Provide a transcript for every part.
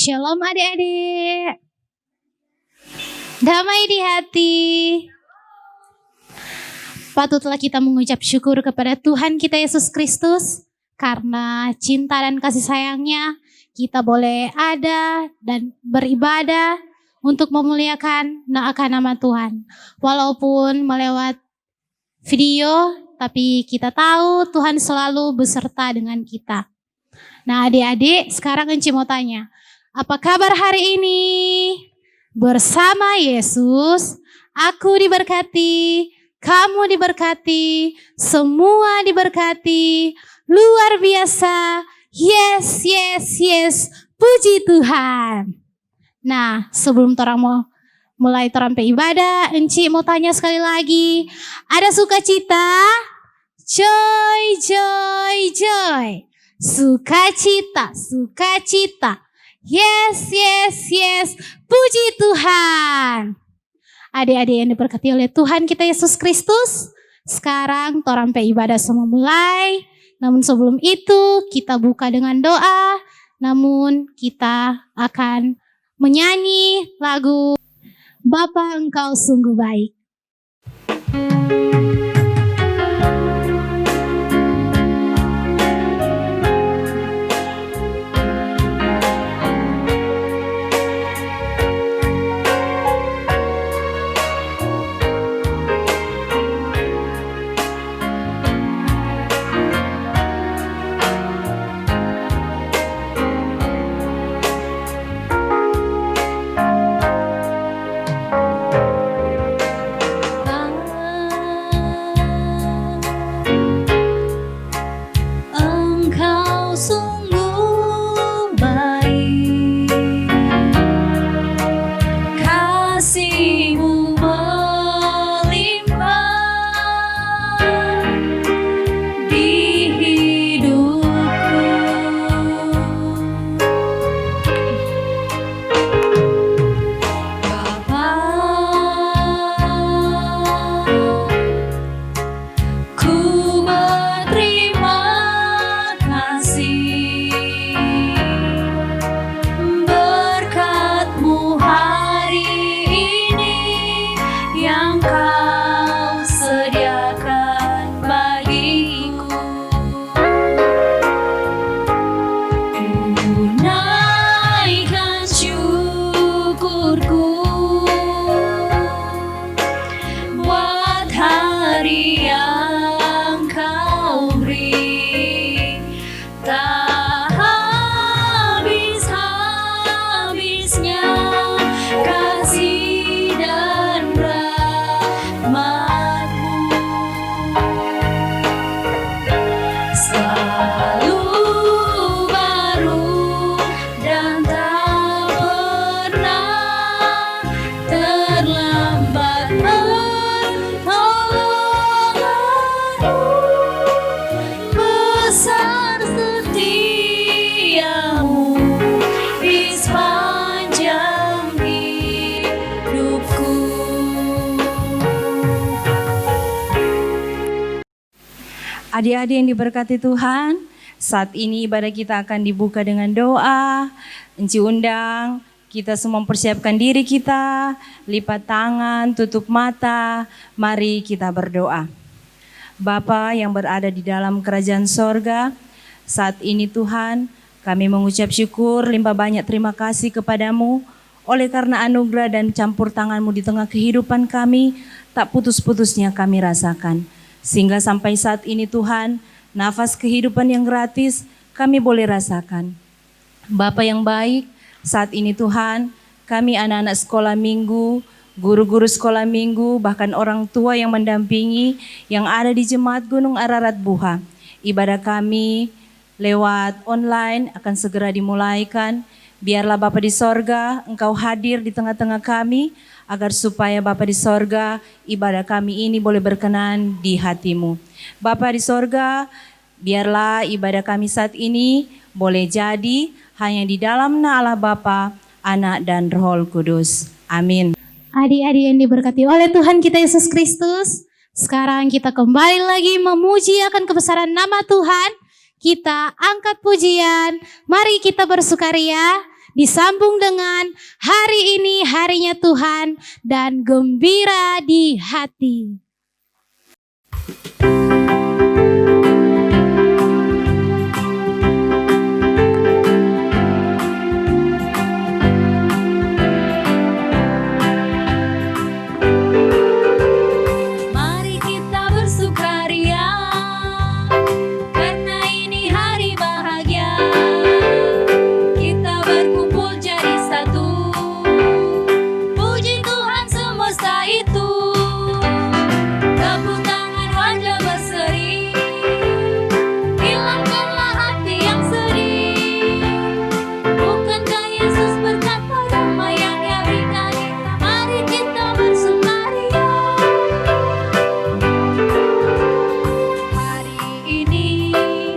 Shalom adik-adik. Damai di hati. Patutlah kita mengucap syukur kepada Tuhan kita Yesus Kristus. Karena cinta dan kasih sayangnya, kita boleh ada dan beribadah untuk memuliakan nama Tuhan. Walaupun melewat video, tapi kita tahu Tuhan selalu beserta dengan kita. Nah adik-adik, sekarang Enci mau tanya, apa kabar hari ini? Bersama Yesus, aku diberkati, kamu diberkati, semua diberkati, luar biasa, yes, yes, yes, puji Tuhan. Nah sebelum orang mau mulai terampai ibadah, Enci mau tanya sekali lagi, ada sukacita? Joy, joy, joy. Sukacita, sukacita. Yes, yes, yes. Puji Tuhan. Adik-adik yang diberkati oleh Tuhan kita Yesus Kristus, sekarang torampe ibadah semua mulai. Namun sebelum itu kita buka dengan doa. Namun kita akan menyanyi lagu Bapa Engkau Sungguh Baik. Adik-adik yang diberkati Tuhan, saat ini ibadah kita akan dibuka dengan doa. Enci undang kita semua mempersiapkan diri kita, lipat tangan, tutup mata, mari kita berdoa. Bapa yang berada di dalam kerajaan sorga, saat ini Tuhan kami mengucap syukur limpah banyak terima kasih kepadamu oleh karena anugerah dan campur tanganmu di tengah kehidupan kami, tak putus-putusnya kami rasakan. Sehingga sampai saat ini Tuhan, nafas kehidupan yang gratis kami boleh rasakan. Bapa yang baik, saat ini Tuhan, kami anak-anak sekolah minggu, guru-guru sekolah minggu, bahkan orang tua yang mendampingi, yang ada di Jemaat Gunung Ararat Buha. Ibadah kami lewat online akan segera dimulaikan. Biarlah Bapa di sorga, Engkau hadir di tengah-tengah kami, agar supaya Bapa di sorga, ibadah kami ini boleh berkenan di hati-Mu. Bapa di sorga, biarlah ibadah kami saat ini boleh jadi hanya di dalam nama Allah Bapa, Anak dan Roh Kudus. Amin. Adik-adik yang diberkati oleh Tuhan kita Yesus Kristus, sekarang kita kembali lagi memuji akan kebesaran nama Tuhan. Kita angkat pujian, mari kita bersukaria disambung dengan hari ini harinya Tuhan dan gembira di hati. Mari kita bersukaria, karena ini hari bahagia. Kita berkumpul jadi satu, puji Tuhan semesta itu. Tepuk tangan wajah berseri, hilangkanlah hati yang sedih. Bukankah Yesus berkata damai yang Ia berikan? Mari kita bersukaria.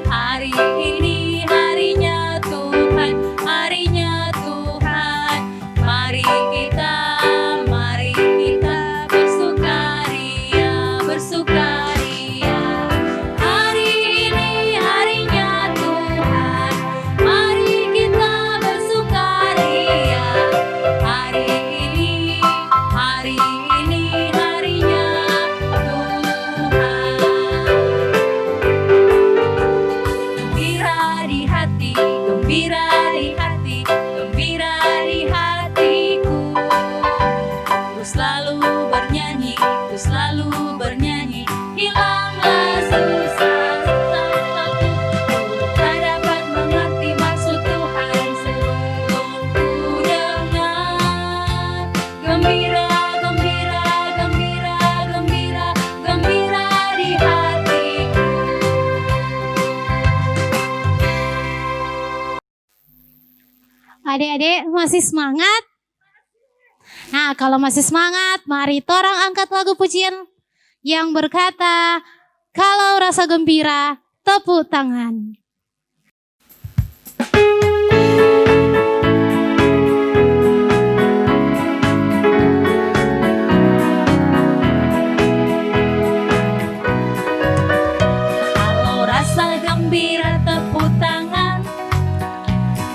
Hari ini harinya Tuhan, harinya Tuhan. Mari kita bersukaria, bersukaria. Hari ini harinya Tuhan, mari kita bersukaria. Hari ini harinya Tuhan. Gembira di hati, gembira di hati, gembira di hatiku. Ku selalu bernyanyi, ku selalu bernyanyi. Hilanglah susah-susahku. Ku tak dapat mengerti maksud Tuhan sebelum ku dengar. Gembira, gembira, gembira, gembira, gembira di hatiku. Adik-adik masih semangat? Nah, kalau masih semangat, mari torang angkat lagu pujian yang berkata, kalau rasa gembira, tepuk tangan. Kalau rasa gembira tepuk tangan.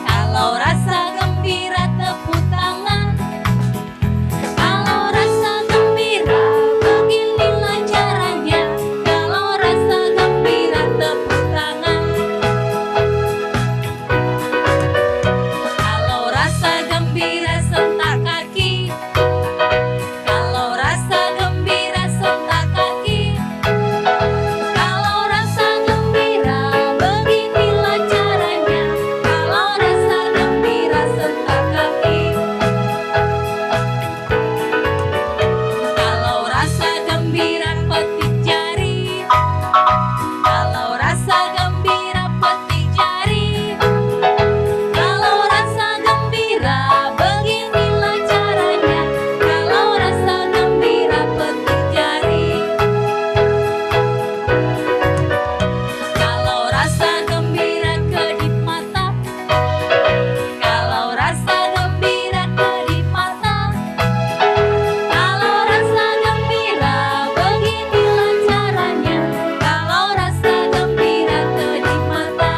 Kalau rasa gembira tepuk tangan. Kalau rasa gembira beginilah caranya. Kalau rasa gembira tepuk tangan. Kalau rasa gembira sentak kaki. Kalau rasa gembira sentak kaki. Kalau rasa gembira beginilah caranya. Kalau rasa gembira sentak kaki. Kalau rasa gembira petik jari. Kalau rasa gembira petik jari. Kalau rasa gembira beginilah caranya. Kalau rasa gembira petik jari. Kalau rasa gembira kedip mata. Kalau rasa gembira kedip mata. Kalau rasa gembira beginilah caranya. Kalau rasa gembira kedip mata.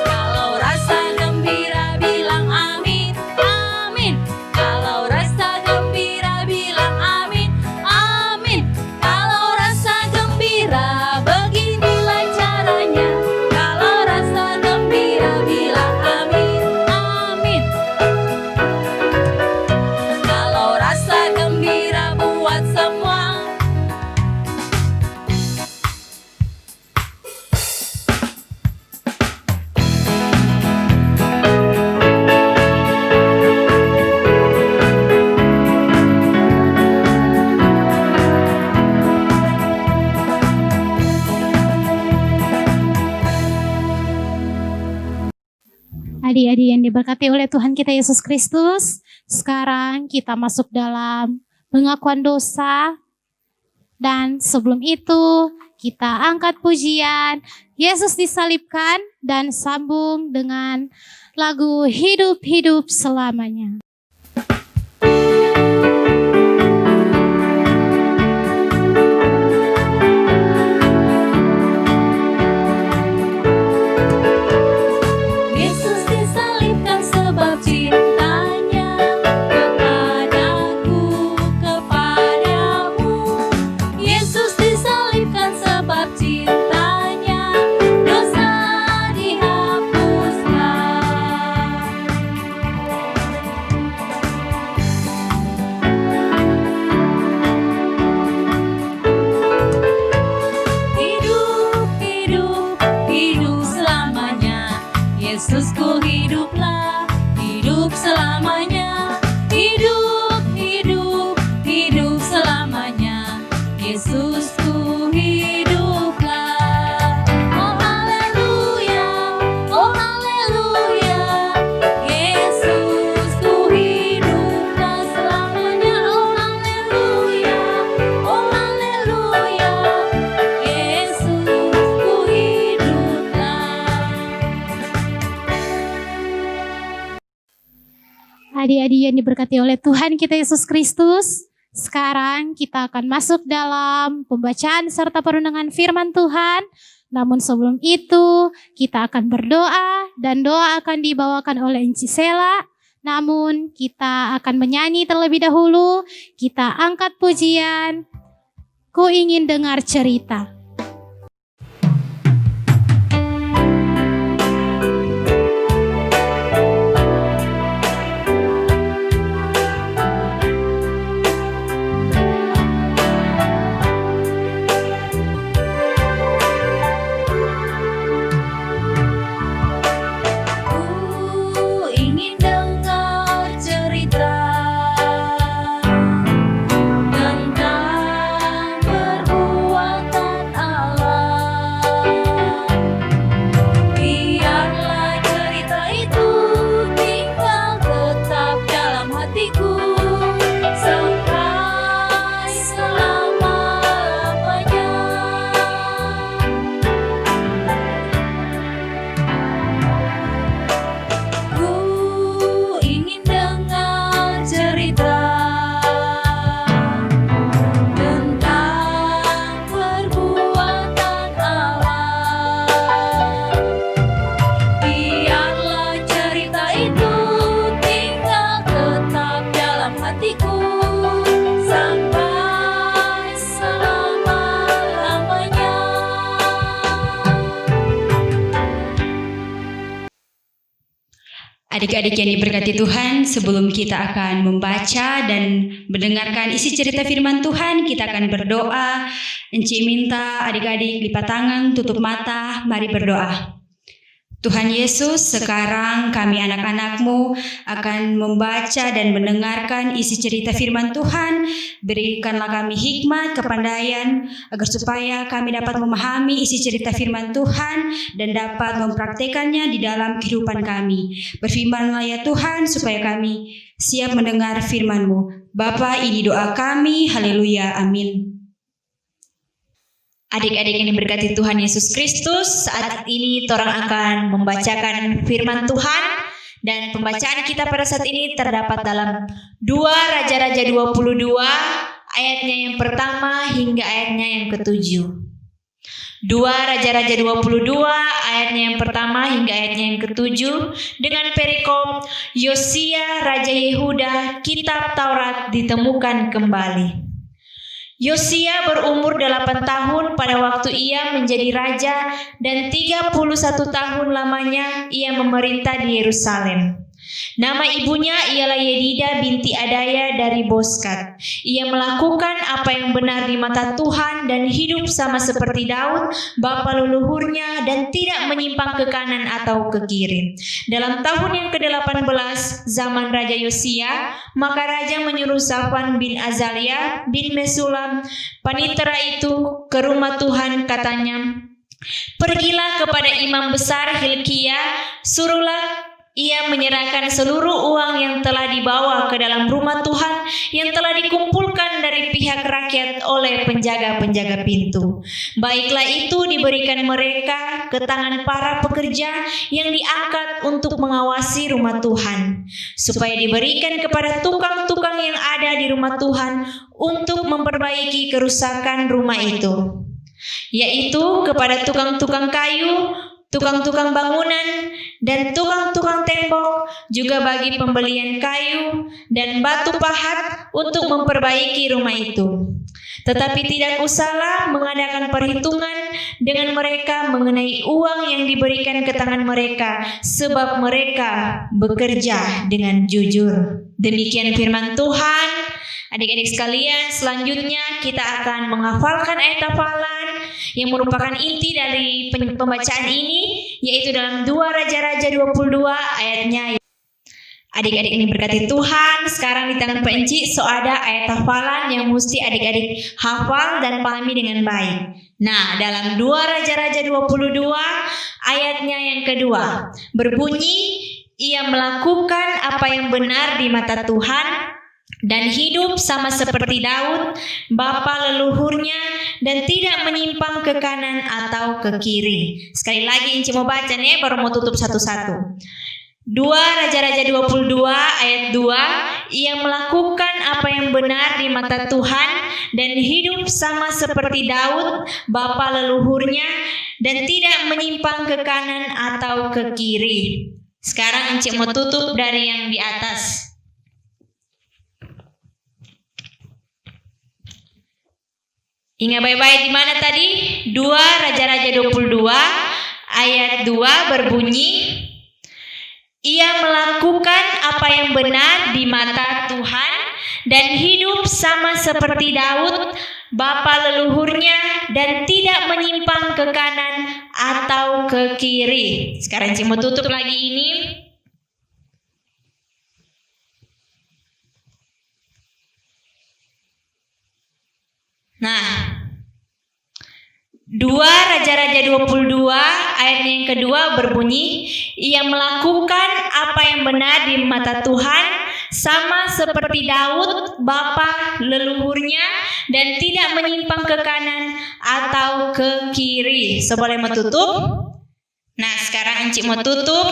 Kalau rasa gembira bilang amin, amin. Kalau rasa gembira bilang amin, amin. Kalau rasa gembira beginilah caranya. Kalau rasa gembira bilang amin, amin. Kalau rasa gembira buat semua. Adik-adik yang diberkati oleh Tuhan kita Yesus Kristus, sekarang kita masuk dalam pengakuan dosa. Dan sebelum itu, kita angkat pujian Yesus disalibkan dan sambung dengan lagu Hidup-Hidup Selamanya. Adik-adik yang diberkati oleh Tuhan kita Yesus Kristus, sekarang kita akan masuk dalam pembacaan serta perenungan firman Tuhan. Namun sebelum itu, kita akan berdoa dan doa akan dibawakan oleh Enci Sela. Namun kita akan menyanyi terlebih dahulu. Kita angkat pujian, Ku Ingin Dengar Cerita. Adik-adik yang diberkati Tuhan, sebelum kita akan membaca dan mendengarkan isi cerita firman Tuhan, kita akan berdoa. Enci minta adik-adik lipat tangan, tutup mata, mari berdoa. Tuhan Yesus, sekarang kami anak-anak-Mu akan membaca dan mendengarkan isi cerita firman Tuhan. Berikanlah kami hikmat, kepandaian, agar supaya kami dapat memahami isi cerita firman Tuhan dan dapat mempraktekannya di dalam kehidupan kami. Berfirmanlah ya Tuhan, supaya kami siap mendengar firman-Mu. Bapa, ini doa kami, haleluya, amin. Adik-adik yang diberkati Tuhan Yesus Kristus, saat ini torang akan membacakan firman Tuhan, dan pembacaan kita pada saat ini terdapat dalam 2 Raja-Raja 22 ayatnya yang pertama hingga ayatnya yang ke-7. 2 Raja-Raja 22 ayatnya yang pertama hingga ayatnya yang ke-7 dengan perikop Yosia Raja Yehuda, kitab Taurat ditemukan kembali. Yosia berumur 8 tahun pada waktu ia menjadi raja, dan 31 tahun lamanya ia memerintah di Yerusalem. Nama ibunya ialah Yedida binti Adaya dari Boskat. Ia melakukan apa yang benar di mata Tuhan dan hidup sama seperti Daud, bapa leluhurnya, dan tidak menyimpang ke kanan atau ke kiri. Dalam tahun yang ke-18 zaman Raja Yosia, maka Raja menyuruh Safan bin Azalia bin Mesulam, panitera itu, ke rumah Tuhan, katanya, "Pergilah kepada imam besar Hilkia, suruhlah ia menyerahkan seluruh uang yang telah dibawa ke dalam rumah Tuhan yang telah dikumpulkan dari pihak rakyat oleh penjaga-penjaga pintu. Baiklah itu diberikan mereka ke tangan para pekerja yang diangkat untuk mengawasi rumah Tuhan, supaya diberikan kepada tukang-tukang yang ada di rumah Tuhan untuk memperbaiki kerusakan rumah itu, yaitu kepada tukang-tukang kayu, tukang-tukang bangunan, dan tukang-tukang tembok, juga bagi pembelian kayu dan batu pahat untuk memperbaiki rumah itu. Tetapi tidak usahlah mengadakan perhitungan dengan mereka mengenai uang yang diberikan ke tangan mereka, sebab mereka bekerja dengan jujur." Demikian firman Tuhan. Adik-adik sekalian, selanjutnya kita akan menghafalkan ayat hafalan yang merupakan inti dari pembacaan ini, yaitu dalam 2 Raja-Raja 22 ayatnya. Adik-adik ini berkati Tuhan, sekarang di tangan Pak Enci ada ayat hafalan yang mesti adik-adik hafal dan pahami dengan baik. Nah, dalam 2 Raja-Raja 22 ayatnya yang kedua berbunyi, "Ia melakukan apa yang benar di mata Tuhan dan hidup sama seperti Daud, bapa leluhurnya, dan tidak menyimpang ke kanan atau ke kiri." Sekali lagi Inci mau baca nih, baru mau tutup satu-satu. 2 Raja-Raja 22 ayat 2, ia melakukan apa yang benar di mata Tuhan dan hidup sama seperti Daud, bapa leluhurnya, dan tidak menyimpang ke kanan atau ke kiri. Sekarang Encik mau tutup dari yang di atas. Ingat baik-baik di mana tadi? 2 Raja-Raja 22 ayat 2 berbunyi, ia melakukan apa yang benar di mata Tuhan dan hidup sama seperti Daud, bapa leluhurnya, dan tidak menyimpang ke kanan atau ke kiri. Sekarang Encik mau tutup lagi ini. Nah, 2 Raja-Raja 22 ayat yang kedua berbunyi, ia melakukan apa yang benar di mata Tuhan sama seperti Daud bapa leluhurnya dan tidak menyimpang ke kanan atau ke kiri. So boleh mau tutup? Nah, sekarang Encik mau tutup.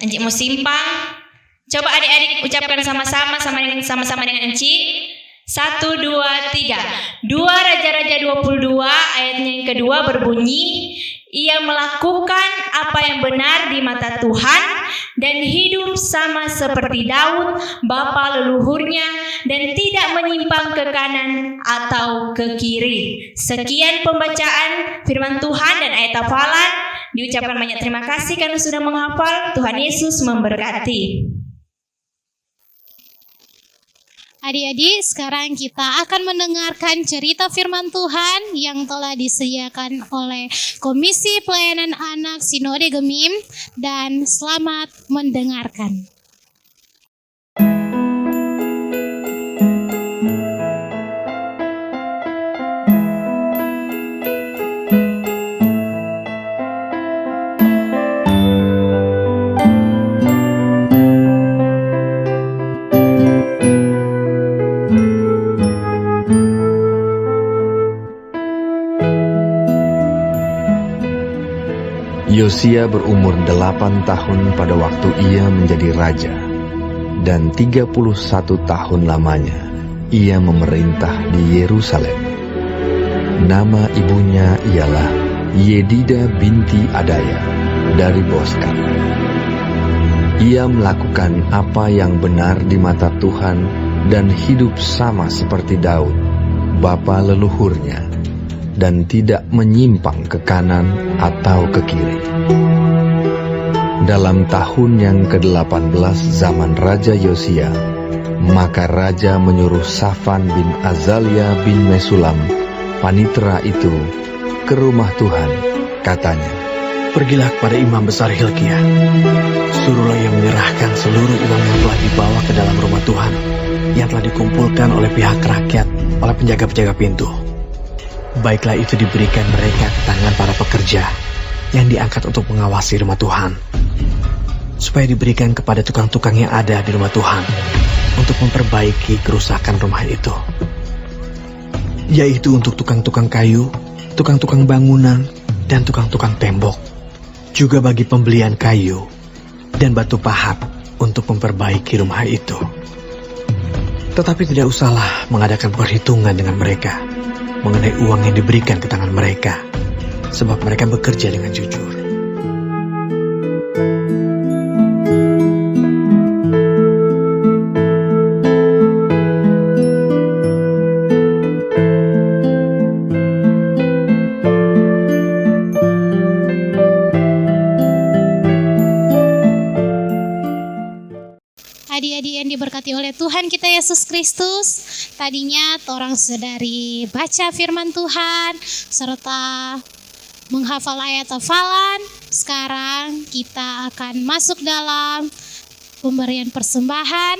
Encik mau simpang. Coba adik-adik ucapkan sama-sama dengan Encik. 1, 2, 3. 2 Raja-Raja 22 ayatnya yang kedua berbunyi, ia melakukan apa yang benar di mata Tuhan dan hidup sama seperti Daud bapa leluhurnya dan tidak menyimpang ke kanan atau ke kiri. Sekian pembacaan firman Tuhan dan ayat hafalan. Diucapkan banyak terima kasih karena sudah menghafal. Tuhan Yesus memberkati. Adik-adik, sekarang kita akan mendengarkan cerita firman Tuhan yang telah disediakan oleh Komisi Pelayanan Anak Sinode Gemim, dan selamat mendengarkan. Yosia berumur 8 tahun pada waktu ia menjadi raja, dan 31 tahun lamanya ia memerintah di Yerusalem. Nama ibunya ialah Yedida binti Adaya dari Boskat. Ia melakukan apa yang benar di mata Tuhan dan hidup sama seperti Daud, bapa leluhurnya, dan tidak menyimpang ke kanan atau ke kiri. Dalam tahun yang ke-18 zaman Raja Yosia, maka Raja menyuruh Safan bin Azalia bin Mesulam, panitera itu, ke rumah Tuhan. Katanya, pergilah kepada imam besar Hilkiah, suruhlah ia menyerahkan seluruh uang yang telah dibawa ke dalam rumah Tuhan, yang telah dikumpulkan oleh pihak rakyat, oleh penjaga-penjaga pintu. Baiklah itu diberikan mereka ke tangan para pekerja yang diangkat untuk mengawasi rumah Tuhan, supaya diberikan kepada tukang-tukang yang ada di rumah Tuhan untuk memperbaiki kerusakan rumah itu, yaitu untuk tukang-tukang kayu, tukang-tukang bangunan, dan tukang-tukang tembok, juga bagi pembelian kayu dan batu pahat untuk memperbaiki rumah itu. Tetapi tidak usahlah mengadakan perhitungan dengan mereka mengenai uang yang diberikan ke tangan mereka, sebab mereka bekerja dengan jujur. Adik-adik yang diberkati oleh Tuhan kita Yesus Kristus, tadinya orang sedari baca firman Tuhan serta menghafal ayat hafalan. Sekarang kita akan masuk dalam pemberian persembahan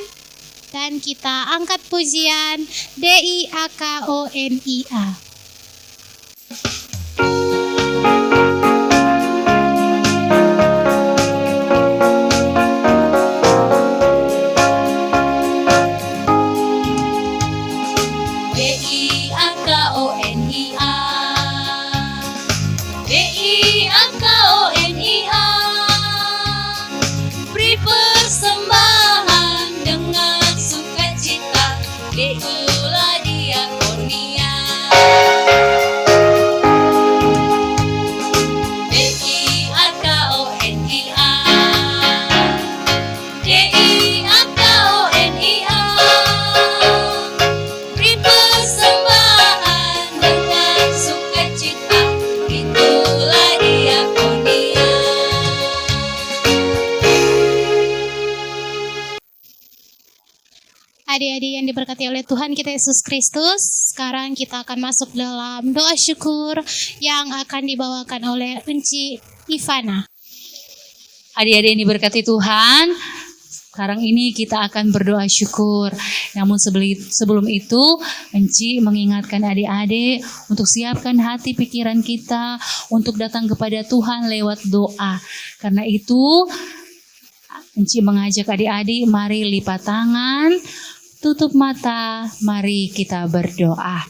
dan kita angkat pujian DIAKONIA. Beri persembahan Adik-adik yang diberkati oleh Tuhan kita Yesus Kristus, sekarang kita akan masuk dalam doa syukur yang akan dibawakan oleh Enci Ivana. Adik-adik yang diberkati Tuhan, sekarang ini kita akan berdoa syukur. Namun sebelum itu, Enci mengingatkan adik-adik untuk siapkan hati pikiran kita untuk datang kepada Tuhan lewat doa. Karena itu, Enci mengajak adik-adik, mari lipat tangan, tutup mata, mari kita berdoa.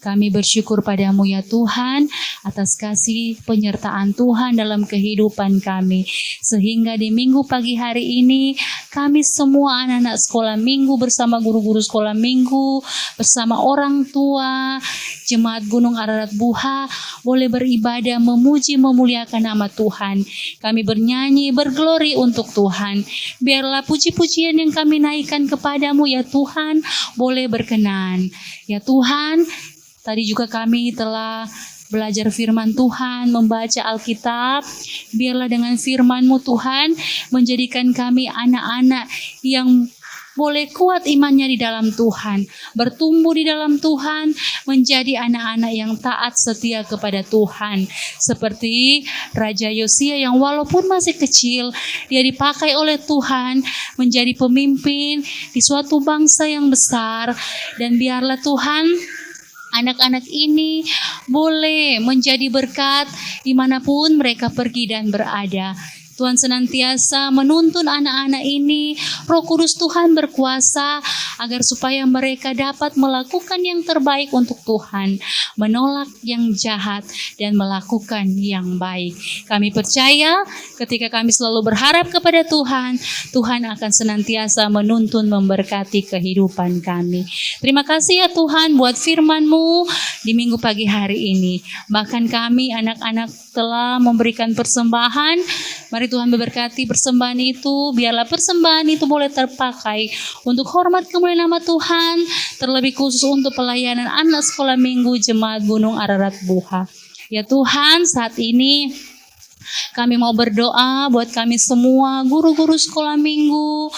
Kami bersyukur padamu ya Tuhan atas kasih penyertaan Tuhan dalam kehidupan kami. Sehingga di minggu pagi hari ini kami semua anak-anak sekolah minggu bersama guru-guru sekolah minggu, bersama orang tua, Jemaat Gunung Ararat Buha boleh beribadah, memuji, memuliakan nama Tuhan. Kami bernyanyi, berglori untuk Tuhan. Biarlah puji-pujian yang kami naikkan kepadamu ya Tuhan boleh berkenan. Ya Tuhan, tadi juga kami telah belajar firman Tuhan, membaca Alkitab. Biarlah dengan firman-Mu Tuhan menjadikan kami anak-anak yang boleh kuat imannya di dalam Tuhan, bertumbuh di dalam Tuhan, menjadi anak-anak yang taat setia kepada Tuhan. Seperti Raja Yosia yang walaupun masih kecil, dia dipakai oleh Tuhan menjadi pemimpin di suatu bangsa yang besar. Dan biarlah Tuhan, anak-anak ini boleh menjadi berkat dimanapun mereka pergi dan berada. Tuhan senantiasa menuntun anak-anak ini, Roh Kudus Tuhan berkuasa agar supaya mereka dapat melakukan yang terbaik untuk Tuhan, menolak yang jahat dan melakukan yang baik. Kami percaya ketika kami selalu berharap kepada Tuhan, Tuhan akan senantiasa menuntun, memberkati kehidupan kami. Terima kasih ya Tuhan buat firman-Mu di minggu pagi hari ini. Bahkan kami anak-anak telah memberikan persembahan. Mari Tuhan memberkati persembahan itu, biarlah persembahan itu boleh terpakai untuk hormat kemuliaan nama Tuhan, terlebih khusus untuk pelayanan anak sekolah minggu Jemaat Gunung Ararat Buha. Ya Tuhan, saat ini kami mau berdoa buat kami semua, guru-guru sekolah minggu,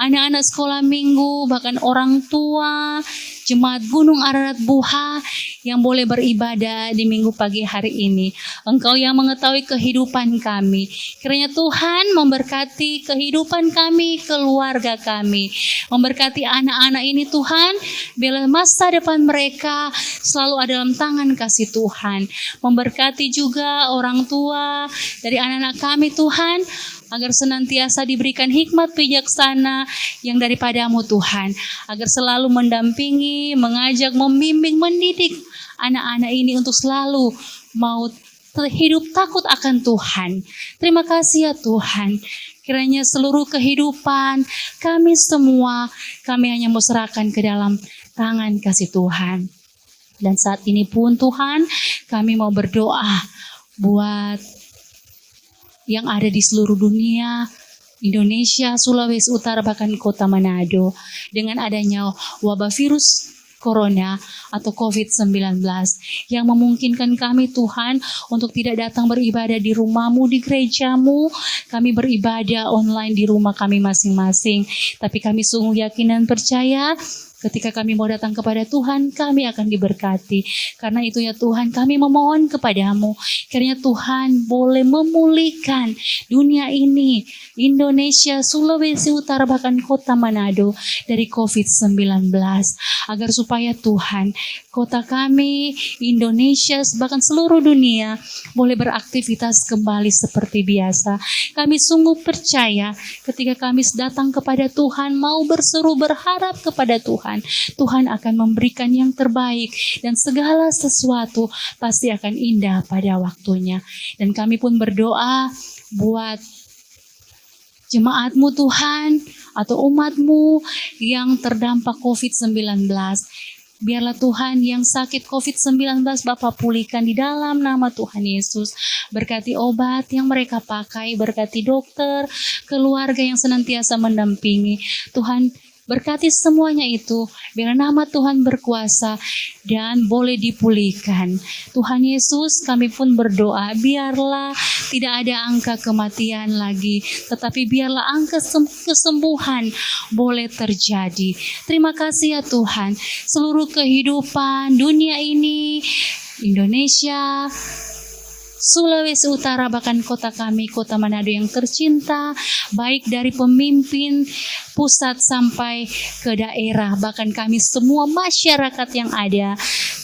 anak-anak sekolah minggu, bahkan orang tua Jemaat Gunung Ararat Buha yang boleh beribadah di minggu pagi hari ini. Engkau yang mengetahui kehidupan kami. Kiranya Tuhan memberkati kehidupan kami, keluarga kami. Memberkati anak-anak ini Tuhan, biarlah masa depan mereka selalu ada dalam tangan kasih Tuhan. Memberkati juga orang tua dari anak-anak kami Tuhan, agar senantiasa diberikan hikmat bijaksana yang daripadamu Tuhan, agar selalu mendampingi, mengajak, membimbing, mendidik anak-anak ini untuk selalu mau hidup takut akan Tuhan. Terima kasih ya Tuhan. Kiranya seluruh kehidupan kami semua, kami hanya mau serahkan ke dalam tangan kasih Tuhan. Dan saat ini pun Tuhan, kami mau berdoa buat yang ada di seluruh dunia, Indonesia, Sulawesi Utara, bahkan kota Manado. Dengan adanya wabah virus Corona atau COVID-19 yang memungkinkan kami Tuhan untuk tidak datang beribadah di rumahmu, di gerejamu. Kami beribadah online di rumah kami masing-masing. Tapi kami sungguh yakin dan percaya ketika kami mau datang kepada Tuhan, kami akan diberkati. Karena itu ya Tuhan, kami memohon kepadamu, kiranya Tuhan boleh memulihkan dunia ini, Indonesia, Sulawesi Utara, bahkan kota Manado dari COVID-19. Agar supaya Tuhan, kota kami, Indonesia, bahkan seluruh dunia boleh beraktivitas kembali seperti biasa. Kami sungguh percaya ketika kami datang kepada Tuhan, mau berseru, berharap kepada Tuhan, Tuhan akan memberikan yang terbaik dan segala sesuatu pasti akan indah pada waktunya. Dan kami pun berdoa buat jemaat-Mu Tuhan atau umat-Mu yang terdampak COVID-19. Biarlah Tuhan yang sakit COVID-19 Bapa pulihkan di dalam nama Tuhan Yesus. Berkati obat yang mereka pakai, berkati dokter, keluarga yang senantiasa mendampingi. Tuhan, Berkati semuanya itu, biar nama Tuhan berkuasa dan boleh dipulihkan. Tuhan Yesus, kami pun berdoa, biarlah tidak ada angka kematian lagi, tetapi biarlah angka kesembuhan boleh terjadi. Terima kasih ya Tuhan, seluruh kehidupan dunia ini, Indonesia, Sulawesi Utara, bahkan kota kami, kota Manado yang tercinta, baik dari pemimpin pusat sampai ke daerah, bahkan kami semua masyarakat yang ada,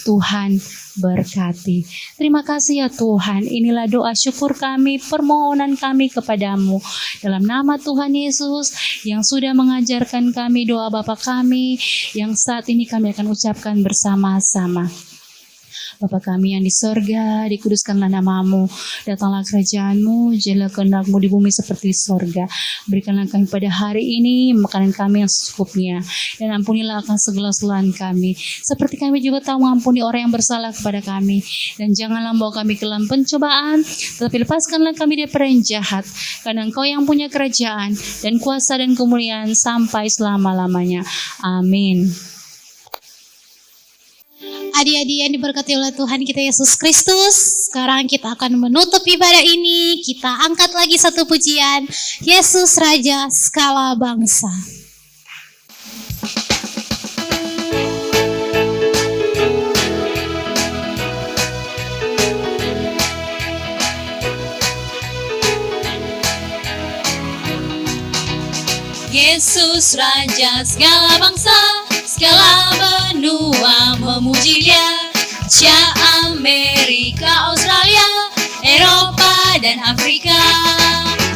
Tuhan berkati. Terima kasih ya Tuhan, inilah doa syukur kami, permohonan kami kepadamu. Dalam nama Tuhan Yesus yang sudah mengajarkan kami doa Bapa kami, yang saat ini kami akan ucapkan bersama-sama. Bapa kami yang di sorga, dikuduskanlah namamu, datanglah kerajaanmu, jadilah kehendakmu di bumi seperti di sorga. Berikanlah kami pada hari ini makanan kami yang secukupnya, dan ampunilah akan segala kesalahan kami, seperti kami juga tahu mengampuni orang yang bersalah kepada kami. Dan janganlah membawa kami ke dalam pencobaan, tetapi lepaskanlah kami daripada yang jahat, karena Engkau yang punya kerajaan dan kuasa dan kemuliaan sampai selama-lamanya. Amin. Adik-adik yang diberkati oleh Tuhan kita Yesus Kristus, sekarang kita akan menutup ibadah ini. Kita angkat lagi satu pujian, Yesus Raja Segala Bangsa. Yesus Raja segala bangsa, segala benua memuji Dia. Asia, Amerika, Australia, Eropa dan Afrika,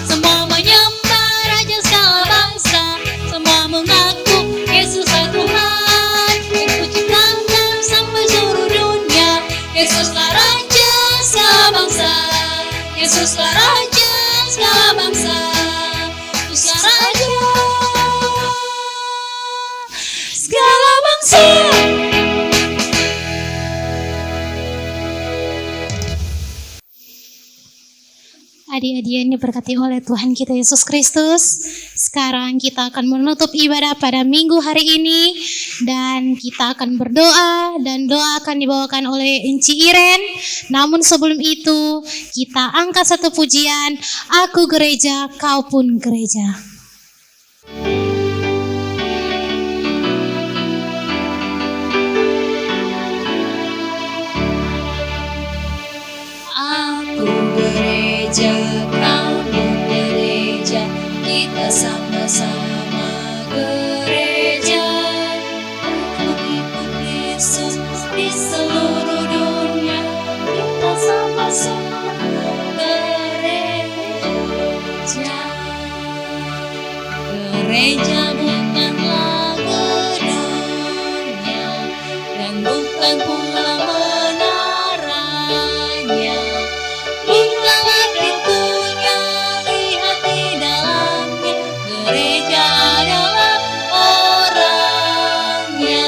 semua menyembah Raja segala bangsa. Semua mengaku Yesus adalah Tuhan yang menciptakan sampai seluruh dunia. Yesuslah Raja segala bangsa, Yesuslah Raja segala bangsa, Yesuslah Raja segala bangsa. Adik-adik yang diberkati oleh Tuhan kita Yesus Kristus, sekarang kita akan menutup ibadah pada minggu hari ini, dan kita akan berdoa, dan doa akan dibawakan oleh Enci Iren. Namun sebelum itu, kita angkat satu pujian, Aku Gereja, Kau Pun Gereja. Gereja, kamu gereja, kita sama-sama gereja, mengikut Yesus di seluruh dunia. Kita sama-sama gereja. Gereja bukanlah gedungnya, dan bukan pula menaranya. Bukalah pintunya, lihat di dalamnya, gereja adalah orangnya.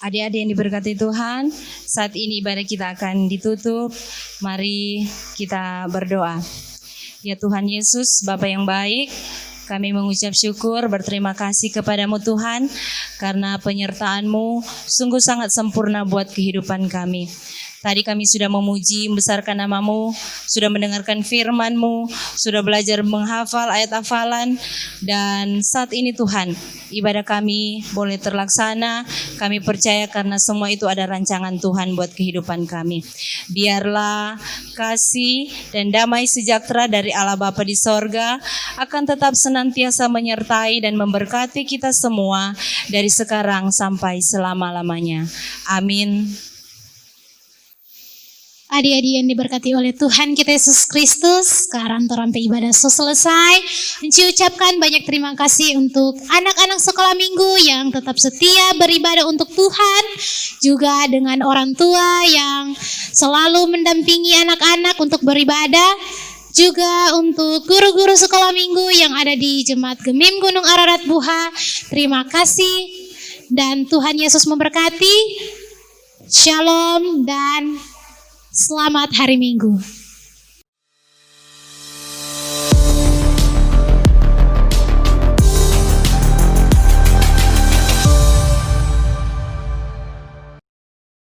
Adik-adik yang diberkati Tuhan, saat ini ibadah kita akan ditutup. Mari kita berdoa. Ya Tuhan Yesus, Bapa yang baik, kami mengucap syukur, berterima kasih kepadamu Tuhan, karena penyertaan-Mu sungguh sangat sempurna buat kehidupan kami. Tadi kami sudah memuji, membesarkan nama-Mu, sudah mendengarkan firman-Mu, sudah belajar menghafal ayat hafalan, dan saat ini Tuhan, ibadah kami boleh terlaksana. Kami percaya karena semua itu ada rancangan Tuhan buat kehidupan kami. Biarlah kasih dan damai sejahtera dari Allah Bapa di sorga akan tetap senantiasa menyertai dan memberkati kita semua dari sekarang sampai selama-lamanya. Amin. Adik-adik yang diberkati oleh Tuhan kita Yesus Kristus, sekarang terampai ibadah selesai. Enci ucapkan banyak terima kasih untuk anak-anak sekolah minggu yang tetap setia beribadah untuk Tuhan, juga dengan orang tua yang selalu mendampingi anak-anak untuk beribadah, juga untuk guru-guru sekolah minggu yang ada di Jemaat Gemim Gunung Ararat Buha. Terima kasih dan Tuhan Yesus memberkati. Shalom dan selamat hari Minggu.